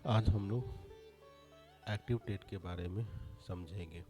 आज हम लोग एक्टिव टेट के बारे में समझेंगे।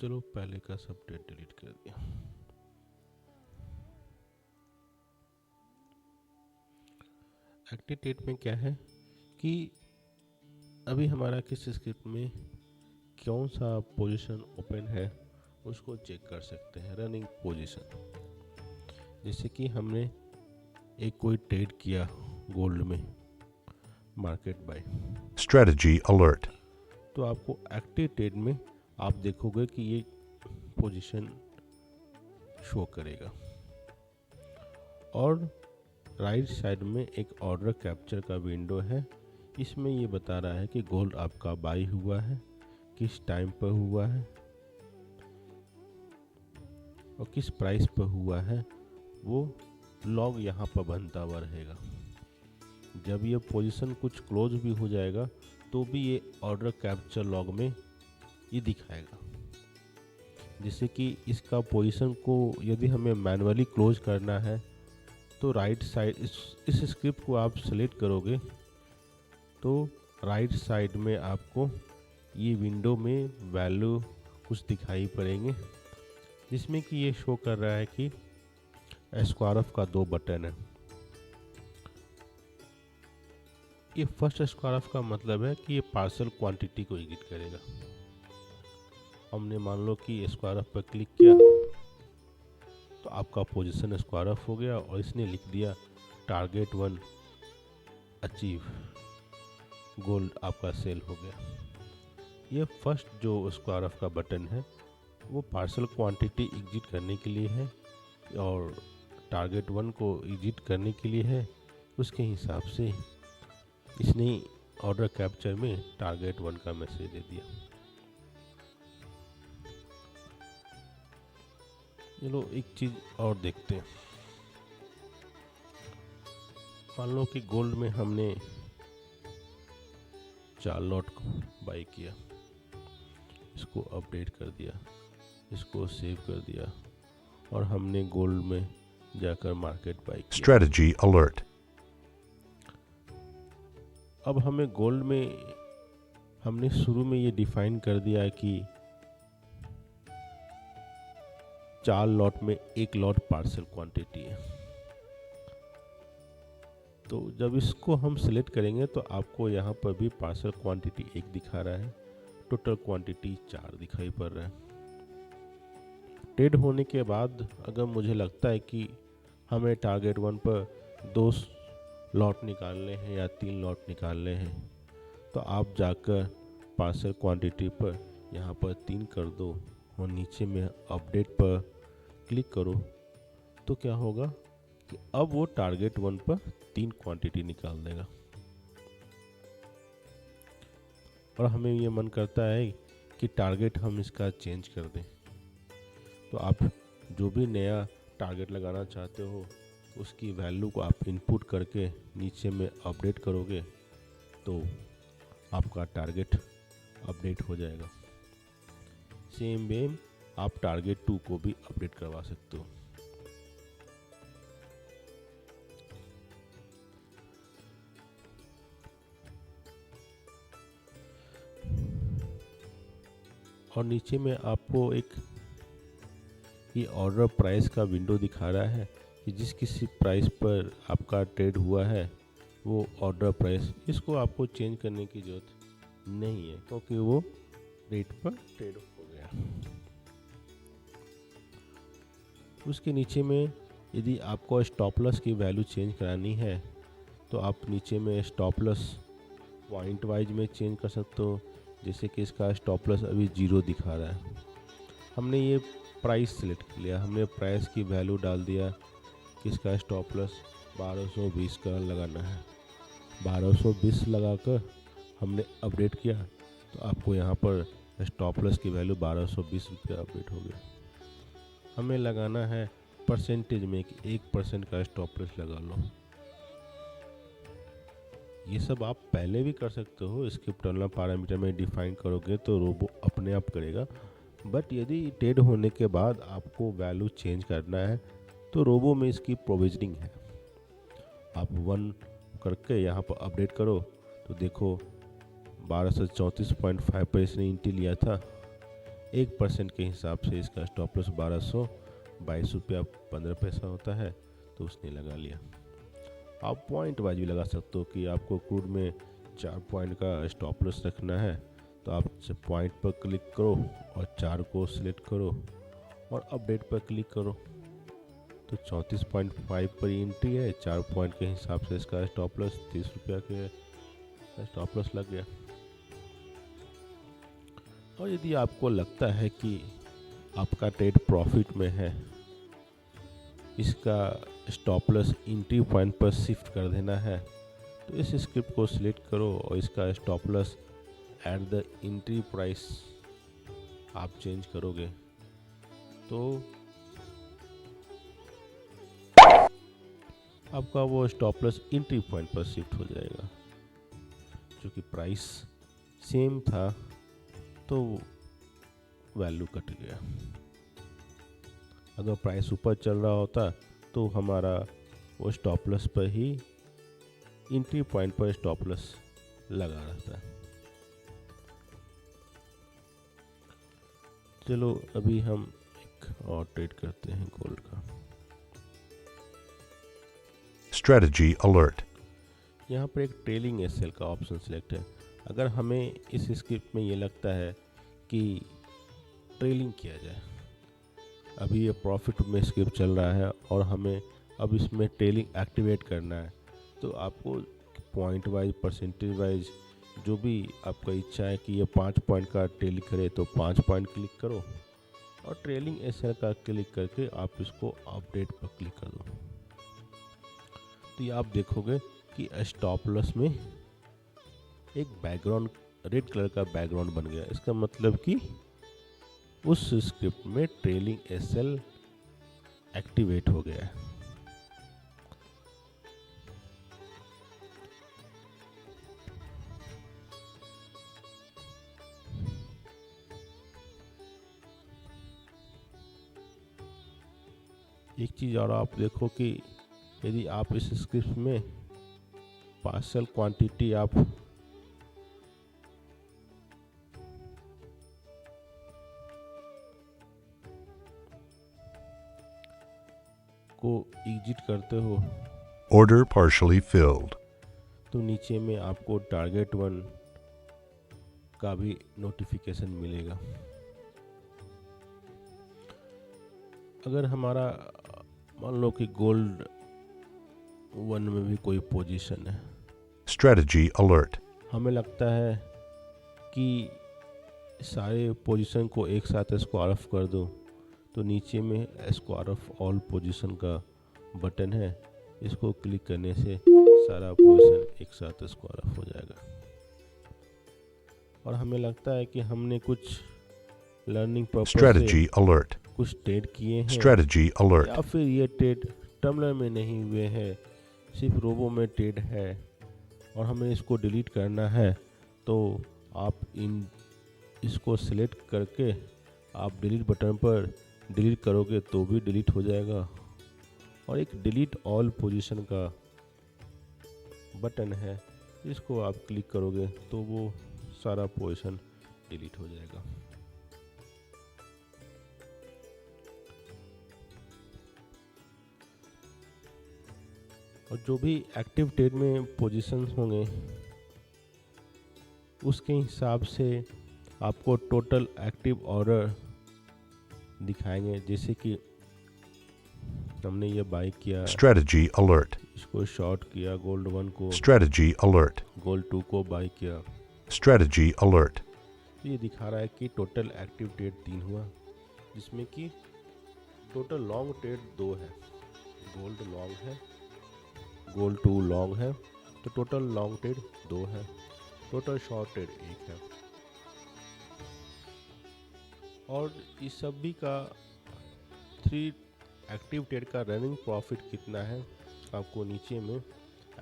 चलो पहले का सब टेट डिलीट कर दिया। एक्टिव टेट में क्या है कि अभी हमारा किस स्क्रिप्ट में कौन सा पोजीशन ओपन है उसको चेक कर सकते हैं। रनिंग पोजीशन, जैसे कि हमने एक कोई ट्रेड किया गोल्ड में मार्केट बाय, Strategy alert. तो आपको एक्टिव ट्रेड में आप देखोगे कि ये पोजीशन शो करेगा और राइट साइड में एक ऑर्डर कैप्चर का विंडो है। इसमें ये बता रहा है कि गोल्ड आपका बाई हुआ है, किस टाइम पर हुआ है और किस प्राइस पर हुआ है, वो लॉग यहाँ पर बनता हुआ रहेगा। जब ये पोजीशन कुछ क्लोज भी हो जाएगा तो भी ये ऑर्डर कैप्चर लॉग में ये दिखाएगा। जैसे कि इसका पोजीशन को यदि हमें मैनुअली क्लोज करना है तो राइट साइड इस स्क्रिप्ट को आप सेलेक्ट करोगे तो राइट साइड में आपको ये विंडो में वैल्यू कुछ दिखाई पड़ेंगे, जिसमें कि ये शो कर रहा है कि स्क्वायर का 2 बटन है। ये फर्स्ट स्क्वायर का मतलब है कि ये पार्सल क्वांटिटी को एग्जिट करेगा। हमने मान लो कि स्क्वायर पर क्लिक किया तो आपका पोजीशन स्क्वायर हो गया और इसने लिख दिया टारगेट 1 अचीव, गोल्ड आपका सेल हो गया। ये फर्स्ट जो स्क्वायर का बटन है वो पार्सल क्वांटिटी एग्जिट करने के लिए है और टारगेट 1 को एग्जिट करने के लिए है। उसके हिसाब से इसने ऑर्डर कैप्चर में टारगेट 1 का मैसेज दे दिया। चलो एक चीज और देखते हैं। मान लो कि गोल्ड में हमने 4 लॉट बाई किया, इसको अपडेट कर दिया, इसको सेव कर दिया और हमने गोल्ड में जाकर मार्केट बाई किया। Strategy alert. अब हमें गोल्ड में हमने शुरू में ये डिफाइन कर दिया है कि 4 लॉट में 1 लॉट पार्सल क्वांटिटी है। तो जब इसको हम सिलेक्ट करेंगे तो आपको यहाँ पर भी पार्सल क्वांटिटी 1 दिखा रहा है, टोटल क्वांटिटी 4 दिखाई पड़ रहा है। ट्रेड होने के बाद अगर मुझे लगता है कि हमें टारगेट 1 पर 2 लॉट निकालने हैं या 3 लॉट निकालने हैं तो आप जाकर पार्सल क्वांटिटी पर यहाँ पर 3 कर दो और नीचे में अपडेट पर क्लिक करो तो क्या होगा कि अब वो टारगेट 1 पर 3 क्वांटिटी निकाल देगा। और हमें ये मन करता है कि टारगेट हम इसका चेंज कर दें, तो आप जो भी नया टारगेट लगाना चाहते हो उसकी वैल्यू को आप इनपुट करके नीचे में अपडेट करोगे तो आपका टारगेट अपडेट हो जाएगा। सेम वे आप टारगेट 2 को भी अपडेट करवा सकते हो। और नीचे में आपको एक ये ऑर्डर प्राइस का विंडो दिखा रहा है कि जिस किसी प्राइस पर आपका ट्रेड हुआ है वो ऑर्डर प्राइस, इसको आपको चेंज करने की ज़रूरत नहीं है क्योंकि वो रेट पर ट्रेड हो गया। उसके नीचे में यदि आपको स्टॉप लॉस की वैल्यू चेंज करानी है तो आप नीचे में स्टॉप लॉस पॉइंट वाइज में चेंज कर सकते हो। जैसे कि इसका स्टॉप लॉस अभी 0 दिखा रहा है, हमने ये प्राइस सेलेक्ट कर लिया, हमने प्राइस की वैल्यू डाल दिया कि इसका स्टॉप लॉस 1220 का लगाना है। 1220 लगाकर हमने अपडेट किया तो आपको यहाँ पर स्टॉप लॉस की वैल्यू 1220 रुपये अपडेट हो गया। हमें लगाना है परसेंटेज में कि 1% का स्टॉप लॉस लगा लो। ये सब आप पहले भी कर सकते हो, स्क्रिप्ट टर्मिनल पैरामीटर में डिफाइन करोगे तो रोबो अपने आप करेगा। बट यदि ट्रेड होने के बाद आपको वैल्यू चेंज करना है तो रोबो में इसकी प्रोविजनिंग है। आप 1 करके यहाँ पर अपडेट करो तो देखो 1234.5 पर इसने एंट्री लिया था। 1% के हिसाब से इसका स्टॉप लॉस 1222 रुपया 15 पैसा होता है, तो उसने लगा लिया। आप पॉइंट वाइज भी लगा सकते हो कि आपको क्रूड में 4 पॉइंट का स्टॉप लॉस रखना है, तो आप पॉइंट पर क्लिक करो और 4 को सिलेक्ट करो और अपडेट पर क्लिक करो। तो 34.5 पर एंट्री है, 4 पॉइंट के हिसाब से इसका स्टॉप लॉस 30 रुपया के स्टॉप लॉस लग गया। और यदि आपको लगता है कि आपका ट्रेड प्रॉफिट में है, इसका स्टॉप लॉस एंट्री पॉइंट पर शिफ्ट कर देना है, तो इस स्क्रिप्ट को सिलेक्ट करो और इसका stop loss at the entry price आप चेंज करोगे तो आपका वो स्टॉप लॉस एंट्री पॉइंट पर शिफ्ट हो जाएगा। जो कि प्राइस सेम था तो वैल्यू कट गया। अगर प्राइस ऊपर चल रहा होता तो हमारा वो स्टॉप लॉस पर ही एंट्री पॉइंट पर स्टॉप लॉस लगा रहता। चलो अभी हम एक और ट्रेड करते हैं गोल्ड का। Strategy alert. यहाँ पर एक ट्रेलिंग एसएल का ऑप्शन सिलेक्ट है। अगर हमें इस स्क्रिप्ट में ये लगता है कि ट्रेलिंग किया जाए, अभी ये प्रॉफिट में स्क्रिप्ट चल रहा है और हमें अब इसमें ट्रेलिंग एक्टिवेट करना है, तो आपको पॉइंट वाइज परसेंटेज वाइज जो भी आपका इच्छा है कि ये 5 पॉइंट का ट्रेलिंग करे तो 5 पॉइंट क्लिक करो और ट्रेलिंग एसएल का क्लिक करके आप इसको अपडेट पर क्लिक कर दो। तो ये आप देखोगे कि स्टॉप लॉस में एक बैकग्राउंड रेड कलर का बैकग्राउंड बन गया। इसका मतलब कि उस स्क्रिप्ट में ट्रेलिंग एसएल एक्टिवेट हो गया है। एक चीज़ और आप देखो कि यदि आप इस स्क्रिप्ट में पार्शियल क्वांटिटी आप को एग्जिट करते हो Order partially filled. तो नीचे में आपको टारगेट 1 का भी नोटिफिकेशन मिलेगा। अगर हमारा मान लो कि गोल्ड 1 में भी कोई पोजीशन है, Strategy alert. हमें लगता है कि सारे पोजीशन को एक साथ स्क्वायर ऑफ कर दो, तो नीचे में स्क्वायर ऑफ ऑल पोजीशन का बटन है, इसको क्लिक करने से सारा पोजीशन एक साथ स्क्वायर ऑफ हो जाएगा। और हमें लगता है कि हमने कुछ लर्निंग पर्पस Strategy से alert. कुछ ट्रेड किए हैं Strategy alert. या फिर ये ट्रेड टर्मिनल में नहीं हुए हैं, सिर्फ रोबो में ट्रेड है और हमें इसको डिलीट करना है, तो आप इसको सिलेक्ट करके आप डिलीट बटन पर डिलीट करोगे तो भी डिलीट हो जाएगा। और एक डिलीट ऑल पोजीशन का बटन है, इसको आप क्लिक करोगे तो वो सारा पोजीशन डिलीट हो जाएगा। और जो भी एक्टिव ट्रेड में पोजीशंस होंगे उसके हिसाब से आपको टोटल एक्टिव ऑर्डर दिखाएंगे। जैसे कि हमने ये बाई किया, Strategy alert. इसको शॉर्ट किया, गोल्ड 1 को, Strategy alert. गोल्ड 2 को बाई किया, Strategy alert. तो ये दिखा रहा है कि टोटल एक्टिव ट्रेड 3 हुआ, जिसमें कि टोटल लॉन्ग ट्रेड 2 है। गोल्ड लॉन्ग है, गोल्ड 2 लॉन्ग है, तो टोटल लॉन्ग ट्रेड 2 है, टोटल शॉर्ट ट्रेड 1 है। और इस सब भी का 3 एक्टिव ट्रेड का रनिंग प्रॉफिट कितना है आपको नीचे में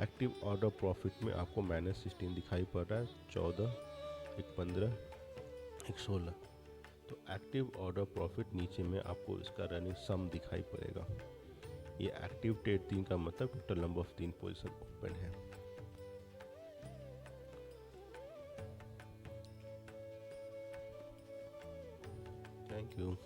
एक्टिव ऑर्डर प्रॉफिट में आपको -16 दिखाई पड़ रहा है, 14, एक 15, एक 16। तो एक्टिव ऑर्डर प्रॉफिट नीचे में आपको इसका रनिंग सम दिखाई पड़ेगा। ये एक्टिव ट्रेड 3 का मतलब total number of 3 position open है। Thank you.